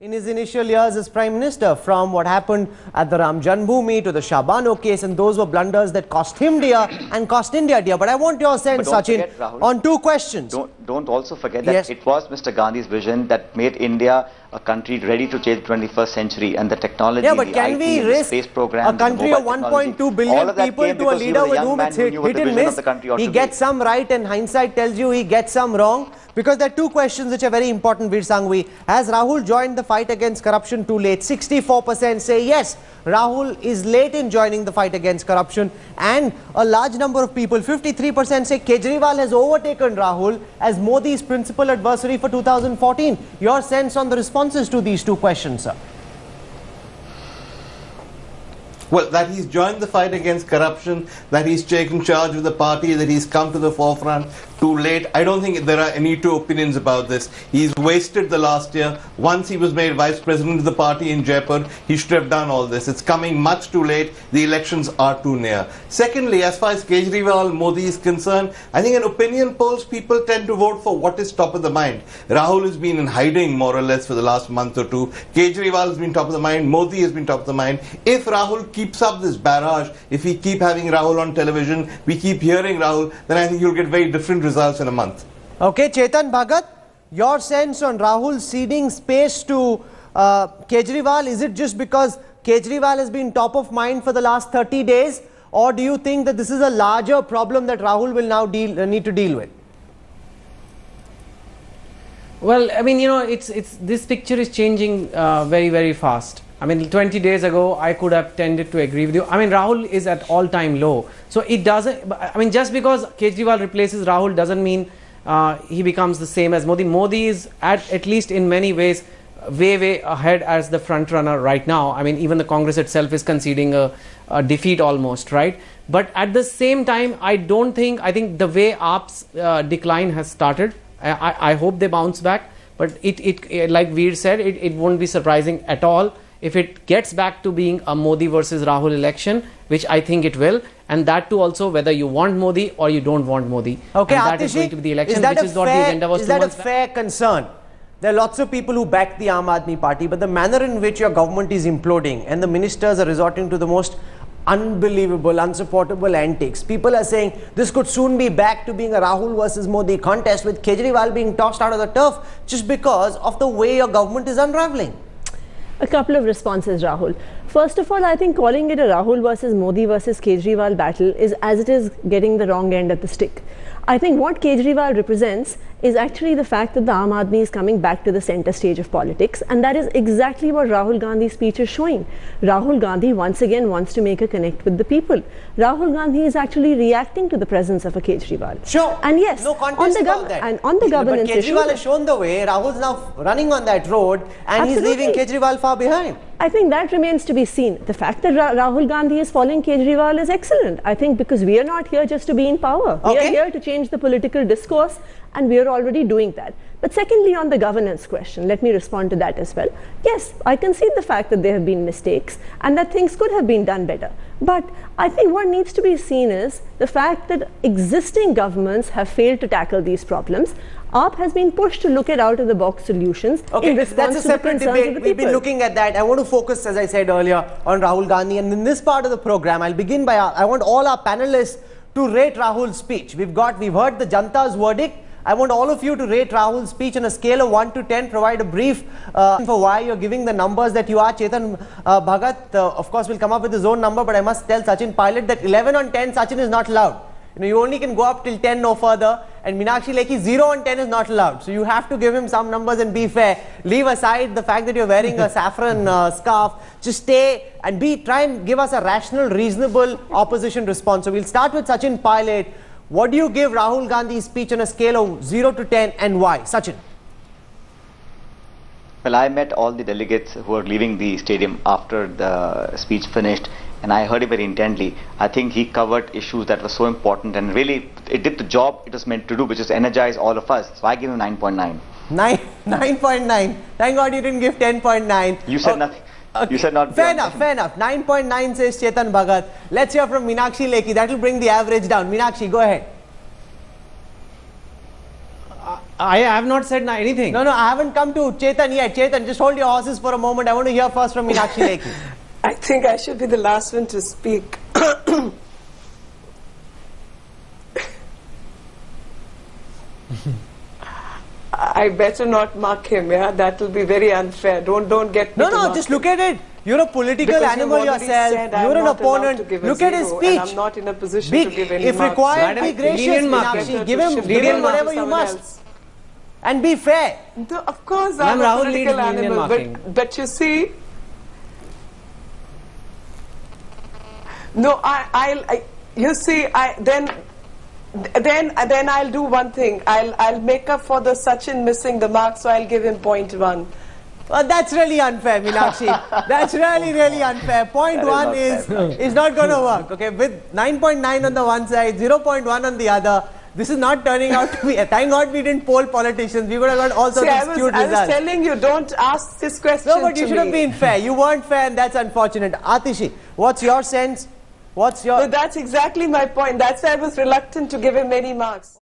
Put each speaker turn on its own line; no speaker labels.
in his initial years as Prime Minister, from what happened at the Ram Janmabhoomi to the Shabano case, and those were blunders that cost him dear and cost India dear. But I want your sense, Sachin, on two questions.
Don't also forget that it was Mr. Gandhi's vision that made India a country ready to change the 21st century, and the technology,
but can we risk
space program,
a country of 1.2 billion people to a leader with whom it's hit and miss? He gets some right and hindsight tells you he gets some wrong. Because there are two questions which are very important, Veer Sanghvi. Has Rahul joined the fight against corruption too late? 64% say yes, Rahul is late in joining the fight against corruption. And a large number of people, 53%, say Kejriwal has overtaken Rahul as Modi's principal adversary for 2014. Your sense on the responses to these two questions, sir?
Well, that he's joined the fight against corruption, that he's taken charge of the party, that he's come to the forefront too late. I don't think there are any two opinions about this. He's wasted the last year. Once he was made vice president of the party in Jaipur, he should have done all this. It's coming much too late. The elections are too near. Secondly, as far as Kejriwal, Modi is concerned, I think in opinion polls, people tend to vote for what is top of the mind. Rahul has been in hiding more or less for the last month or two. Kejriwal has been top of the mind. Modi has been top of the mind. If Rahul keeps up this barrage, if we keep having Rahul on television, we keep hearing Rahul, then I think you'll get very different results in a month.
Okay, Chetan Bhagat, your sense on Rahul ceding space to Kejriwal, is it just because Kejriwal has been top of mind for the last 30 days, or do you think that this is a larger problem that Rahul will now need to deal with?
Well, I mean, you know, this picture is changing very, very fast. I mean, 20 days ago, I could have tended to agree with you. I mean, Rahul is at all-time low. So it doesn't, I mean, just because Kejriwal replaces Rahul doesn't mean he becomes the same as Modi. Modi is at least in many ways way ahead as the front runner right now. I mean, even the Congress itself is conceding a defeat almost, right? But at the same time, I think the way AAP's decline has started, I hope they bounce back. But like Veer said, it won't be surprising at all if it gets back to being a Modi versus Rahul election, which I think it will, and that too also whether you want Modi or you don't want Modi.
Okay,
and that is going to be the election, which is what the agenda was 2 months back.
Is that a fair concern? There are lots of people who back the Aam Aadmi Party, but the manner in which your government is imploding and the ministers are resorting to the most unbelievable, unsupportable antics. People are saying this could soon be back to being a Rahul versus Modi contest, with Kejriwal being tossed out of the turf just because of the way your government is unraveling.
A couple of responses, Rahul. First of all, I think calling it a Rahul versus Modi versus Kejriwal battle is, as it is, getting the wrong end of the stick. I think what Kejriwal represents is actually the fact that the Aam Aadmi is coming back to the center stage of politics, and that is exactly what Rahul Gandhi's speech is showing. Rahul Gandhi once again wants to make a connect with the people. Rahul Gandhi is actually reacting to the presence of a Kejriwal.
Sure.
And yes,
no contest about that.
And on the governance issue,
Kejriwal has shown the way. Rahul's now running on that road, and he's leaving Kejriwal far behind.
I think that remains to be seen. The fact that Rahul Gandhi is following Kejriwal is excellent. I think because we are not here just to be in power. We are here to change the political discourse, and we are already doing that. But secondly, on the governance question, let me respond to that as well. Yes, I concede the fact that there have been mistakes and that things could have been done better. But I think what needs to be seen is the fact that existing governments have failed to tackle these problems. AAP has been pushed to look at out-of-the-box solutions in response to the concerns of the people.
We've been looking at that. I want to focus, as I said earlier, on Rahul Gandhi. And in this part of the program, I'll begin by, I want all our panelists to rate Rahul's speech. We've heard the Janta's verdict. I want all of you to rate Rahul's speech on a scale of 1 to 10. Provide a brief for why you're giving the numbers that you are. Chetan Bhagat, of course, will come up with his own number, but I must tell Sachin Pilot that 11 on 10, Sachin is not allowed. You know, you only can go up till 10, no further. And Meenakshi Lekhi, 0 on 10 is not allowed. So you have to give him some numbers and be fair. Leave aside the fact that you're wearing a saffron scarf. Just stay and try and give us a rational, reasonable opposition response. So we'll start with Sachin Pilot. What do you give Rahul Gandhi's speech on a scale of 0 to 10 and why? Sachin.
Well, I met all the delegates who were leaving the stadium after the speech finished, and I heard it very intently. I think he covered issues that were so important, and really it did the job it was meant to do, which is energize all of us. So I give him 9.9.
9.9. Thank God you didn't give 10.9.
You said nothing. Okay. You said not.
Fair enough. 9.9 says Chetan Bhagat. Let's hear from Meenakshi Lekhi. That will bring the average down. Meenakshi, go ahead.
I have not said anything.
No, I haven't come to Chetan yet. Chetan, just hold your horses for a moment. I want to hear first from Meenakshi Lekhi.
I think I should be the last one to speak. I better not mark him, yeah? That will be very unfair. Don't get me to mark
just
him.
look at it. You're a political
Because
animal yourself. You're an opponent. Look at his speech.
I'm not in a position to give any
if
marks.
required, be gracious, Meenakshi. Give him whatever you must.
Else.
And be fair.
No, of course, I'm a
Rahul
political
needs lenient
animal.
marking.
But you see, no, then I'll do one thing. I'll make up for the Sachin missing the mark, so I'll give him 0.1.
Well, that's really unfair, Meenakshi. That's really unfair. 0.1 is not going to work. Okay, with 9.9 on the one side, 0.1 on the other. This is not turning out to be. Thank God we didn't poll politicians. We would have got all sorts of skewed results.
I was telling you, don't ask this question.
No, but you should have been fair. You weren't fair, and that's unfortunate. Atishi, what's your sense?
No, that's exactly my point. That's why I was reluctant to give him any marks.